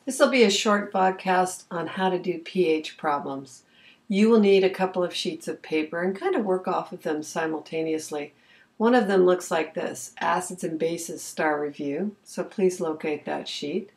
This will be a short podcast on how to do pH problems. You will need a couple of sheets of paper and kind of work off of them simultaneously. One of them looks like this, Acids and Bases Star Review, so please locate that sheet.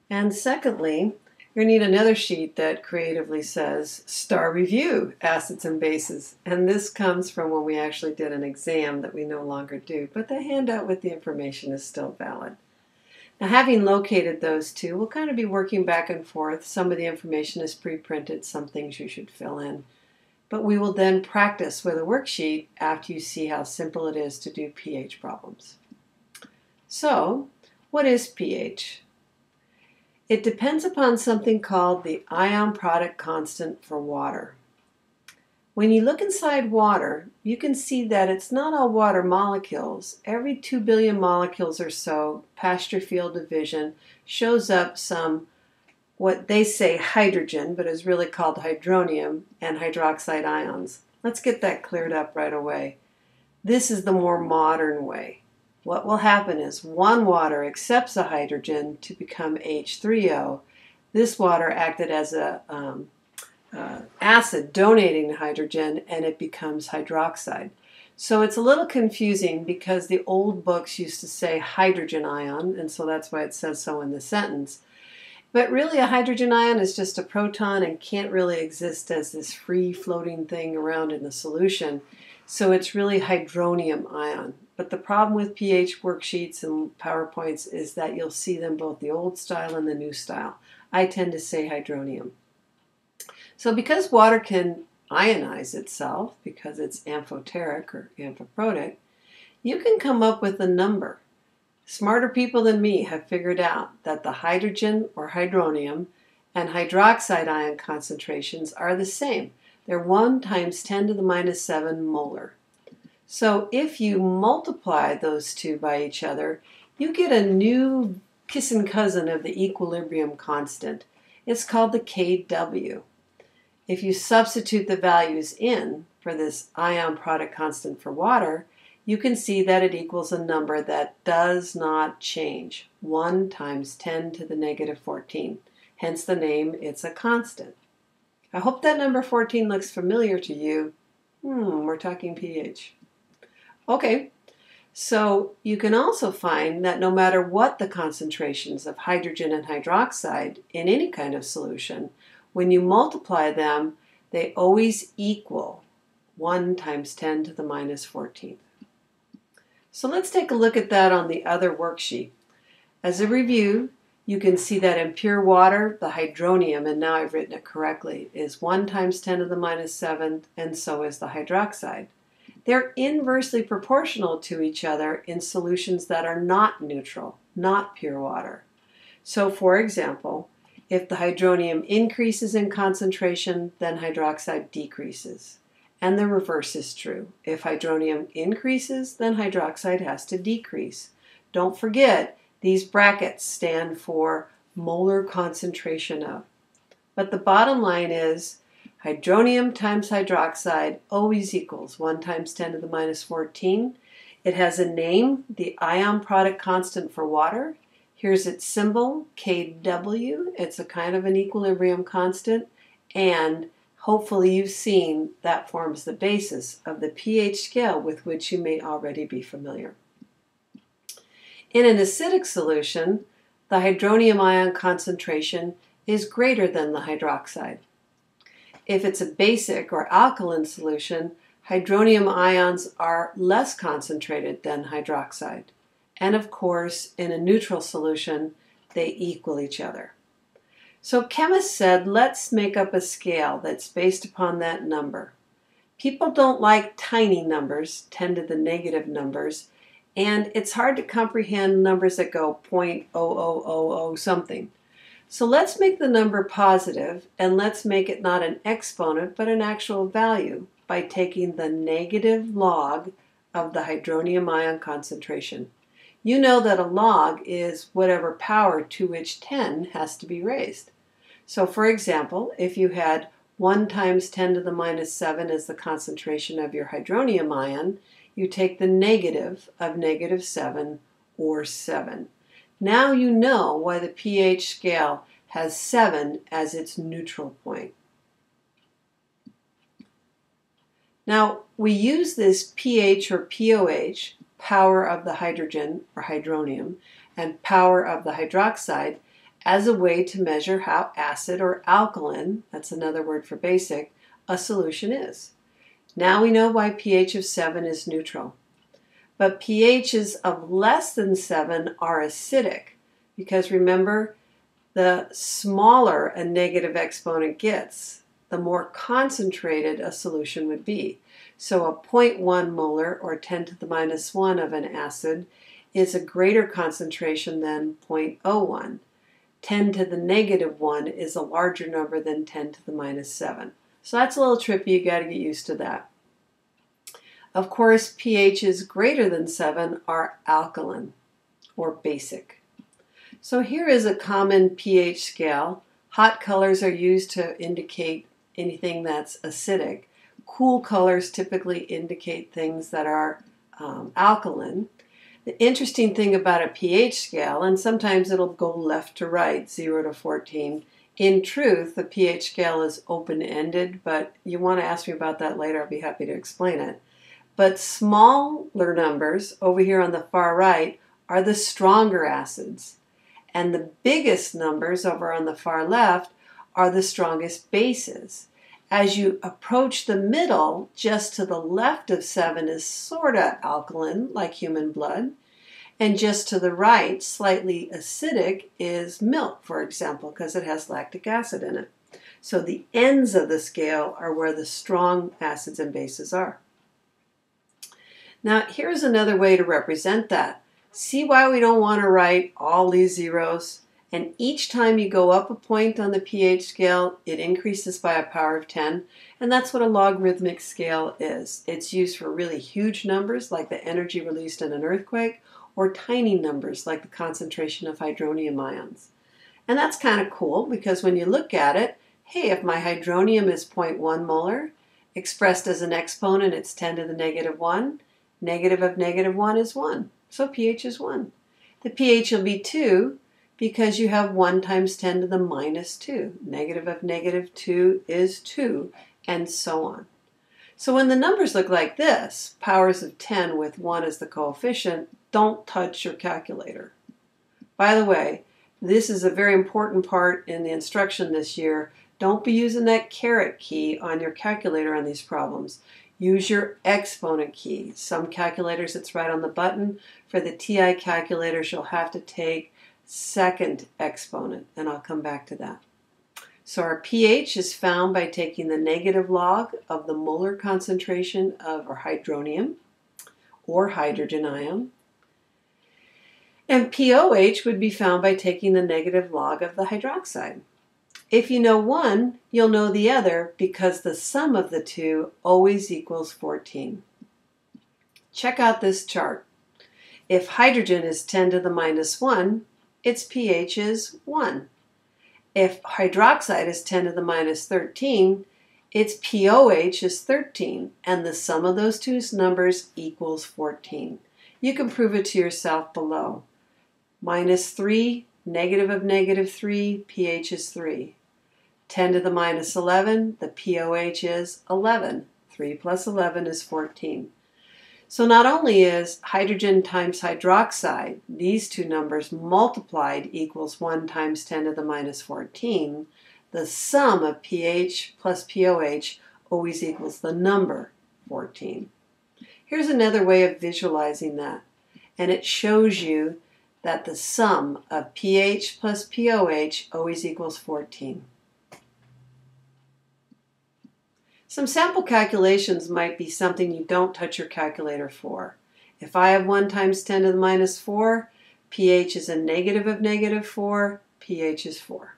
And secondly, you're going to need another sheet that creatively says Star Review, Acids and Bases. And this comes from when we actually did an exam that we no longer do, but the handout with the information is still valid. Now, having located those two, we'll kind of be working back and forth. Some of the information is pre-printed, some things you should fill in. But we will then practice with a worksheet after you see how simple it is to do pH problems. So, what is pH? It depends upon something called the ion product constant for water. When you look inside water, you can see that it's not all water molecules. Every 2 billion molecules or so, Pasteur field division, shows up some, what they say hydrogen, but is really called hydronium, and hydroxide ions. Let's get that cleared up right away. This is the more modern way. What will happen is one water accepts a hydrogen to become H3O. This water acted as a acid donating the hydrogen, and it becomes hydroxide. So it's a little confusing because the old books used to say hydrogen ion, and so that's why it says so in the sentence. But really a hydrogen ion is just a proton and can't really exist as this free floating thing around in the solution. So it's really hydronium ion. But the problem with pH worksheets and PowerPoints is that you'll see them both the old style and the new style. I tend to say hydronium. So because water can ionize itself, because it's amphoteric or amphiprotic, you can come up with a number. Smarter people than me have figured out that the hydrogen or hydronium and hydroxide ion concentrations are the same. They're 1 × 10⁻⁷ molar. So if you multiply those two by each other, you get a new kissing cousin of the equilibrium constant. It's called the Kw. If you substitute the values in for this ion product constant for water, you can see that it equals a number that does not change, 1 × 10⁻⁴. Hence the name, it's a constant. I hope that number 14 looks familiar to you. We're talking pH. Okay, so you can also find that no matter what the concentrations of hydrogen and hydroxide in any kind of solution, when you multiply them, they always equal 1 × 10⁻⁴. So let's take a look at that on the other worksheet. As a review, you can see that in pure water, the hydronium, and now I've written it correctly, is 1 × 10⁻⁷, and so is the hydroxide. They're inversely proportional to each other in solutions that are not neutral, not pure water. So for example, if the hydronium increases in concentration, then hydroxide decreases. And the reverse is true. If hydronium increases, then hydroxide has to decrease. Don't forget, these brackets stand for molar concentration of. But the bottom line is, hydronium times hydroxide always equals 1 × 10⁻⁴. It has a name, the ion product constant for water. Here's its symbol, Kw. It's a kind of an equilibrium constant, and hopefully you've seen that forms the basis of the pH scale with which you may already be familiar. In an acidic solution, the hydronium ion concentration is greater than the hydroxide. If it's a basic or alkaline solution, hydronium ions are less concentrated than hydroxide. And of course, in a neutral solution, they equal each other. So chemists said, let's make up a scale that's based upon that number. People don't like tiny numbers, 10 to the negative numbers, and it's hard to comprehend numbers that go 0.0000 something. So let's make the number positive, and let's make it not an exponent, but an actual value by taking the negative log of the hydronium ion concentration. You know that a log is whatever power to which 10 has to be raised. So for example, if you had 1 × 10⁻⁷ as the concentration of your hydronium ion, you take the negative of -7, or 7. Now you know why the pH scale has 7 as its neutral point. Now, we use this pH or POH, power of the hydrogen or hydronium, and power of the hydroxide, as a way to measure how acid or alkaline, that's another word for basic, a solution is. Now we know why pH of 7 is neutral. But pHs of less than 7 are acidic, because remember, the smaller a negative exponent gets, the more concentrated a solution would be. So a 0.1 molar, or 10 to the minus 1 of an acid, is a greater concentration than 0.01. 10 to the negative 1 is a larger number than 10 to the minus 7. So that's a little trippy, you got to get used to that. Of course, pHs greater than 7 are alkaline, or basic. So here is a common pH scale. Hot colors are used to indicate anything that's acidic. Cool colors typically indicate things that are alkaline. The interesting thing about a pH scale, and sometimes it'll go left to right, 0 to 14. In truth, the pH scale is open-ended, but you want to ask me about that later. I'll be happy to explain it. But smaller numbers, over here on the far right, are the stronger acids. And the biggest numbers, over on the far left, are the strongest bases. As you approach the middle, just to the left of 7 is sort of alkaline, like human blood. And just to the right, slightly acidic, is milk, for example, because it has lactic acid in it. So the ends of the scale are where the strong acids and bases are. Now, here's another way to represent that. See why we don't want to write all these zeros? And each time you go up a point on the pH scale, it increases by a power of 10. And that's what a logarithmic scale is. It's used for really huge numbers, like the energy released in an earthquake, or tiny numbers, like the concentration of hydronium ions. And that's kind of cool, because when you look at it, hey, if my hydronium is 0.1 molar, expressed as an exponent, it's 10 to the negative 1. Negative of negative 1 is 1. So pH is 1. The pH will be 2 because you have 1 times 10 to the minus 2. Negative of negative 2 is 2, and so on. So when the numbers look like this, powers of 10 with 1 as the coefficient, don't touch your calculator. By the way, this is a very important part in the instruction this year. Don't be using that caret key on your calculator on these problems. Use your exponent key. Some calculators, it's right on the button. For the TI calculators, you'll have to take second exponent, and I'll come back to that. So our pH is found by taking the negative log of the molar concentration of our hydronium or hydrogen ion. And POH would be found by taking the negative log of the hydroxide. If you know one, you'll know the other, because the sum of the two always equals 14. Check out this chart. If hydrogen is 10 to the minus 1, its pH is 1. If hydroxide is 10 to the minus 13, its POH is 13, and the sum of those two numbers equals 14. You can prove it to yourself below. Minus 3, negative of negative 3, pH is 3. 10 to the minus 11, the POH is 11. 3 plus 11 is 14. So not only is hydrogen times hydroxide, these two numbers multiplied equals 1 times 10 to the minus 14, the sum of pH plus POH always equals the number 14. Here's another way of visualizing that, and it shows you that the sum of pH plus POH always equals 14. Some sample calculations might be something you don't touch your calculator for. If I have 1 times 10 to the minus 4, pH is a negative of negative 4, pH is 4.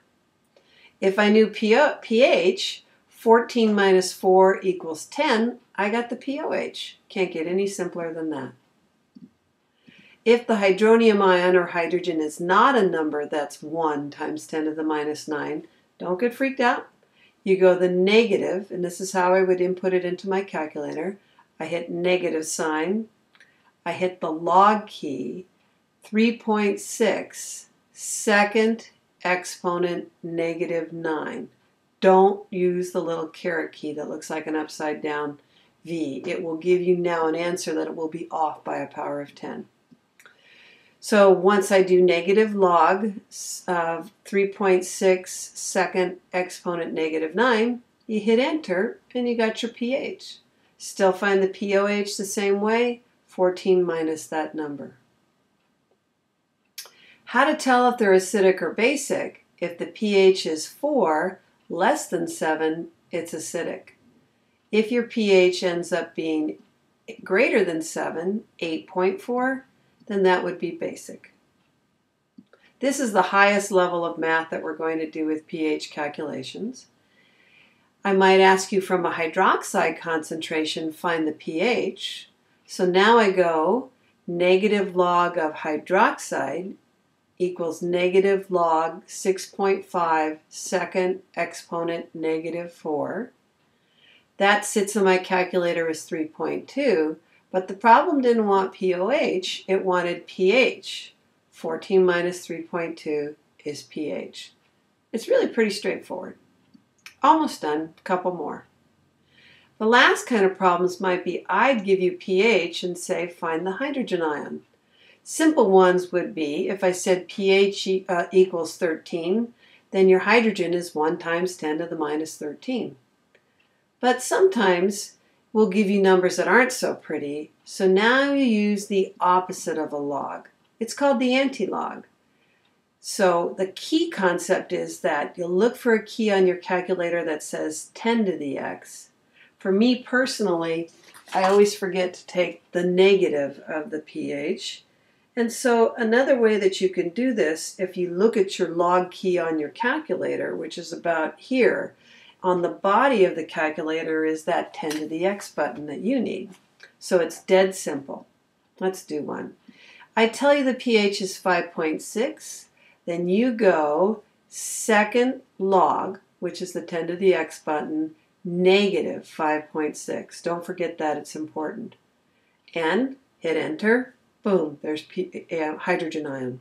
If I knew pH, 14 minus 4 equals 10, I got the POH. Can't get any simpler than that. If the hydronium ion or hydrogen is not a number that's 1 times 10 to the minus 9, don't get freaked out. You go the negative, and this is how I would input it into my calculator. I hit negative sign. I hit the log key. 3.6 second exponent negative 9. Don't use the little caret key that looks like an upside down V. It will give you now an answer that it will be off by a power of 10. So once I do negative log of 3.6 second exponent negative 9, you hit enter and you got your pH. Still find the pOH the same way, 14 minus that number. How to tell if they're acidic or basic? If the pH is 4, less than 7, it's acidic. If your pH ends up being greater than 7, 8.4, then that would be basic. This is the highest level of math that we're going to do with pH calculations. I might ask you from a hydroxide concentration, find the pH. So now I go negative log of hydroxide equals negative log 6.5 second exponent negative 4. That sits in my calculator as 3.2, but the problem didn't want pOH, it wanted pH. 14 minus 3.2 is pH. It's really pretty straightforward. Almost done, a couple more. The last kind of problems might be I'd give you pH and say find the hydrogen ion. Simple ones would be if I said pH equals 13, then your hydrogen is 1 times 10 to the minus 13. But sometimes we'll give you numbers that aren't so pretty, so now you use the opposite of a log. It's called the antilog. So the key concept is that you'll look for a key on your calculator that says 10 to the x. For me personally, I always forget to take the negative of the pH. And so another way that you can do this, if you look at your log key on your calculator, which is about here, on the body of the calculator is that 10 to the x button that you need. So it's dead simple. Let's do one. I tell you the pH is 5.6, then you go second log, which is the 10 to the x button, negative 5.6. Don't forget that, it's important. And hit enter. Boom, there's hydrogen ion.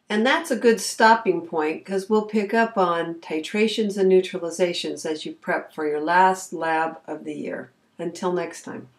And that's a good stopping point because we'll pick up on titrations and neutralizations as you prep for your last lab of the year. Until next time.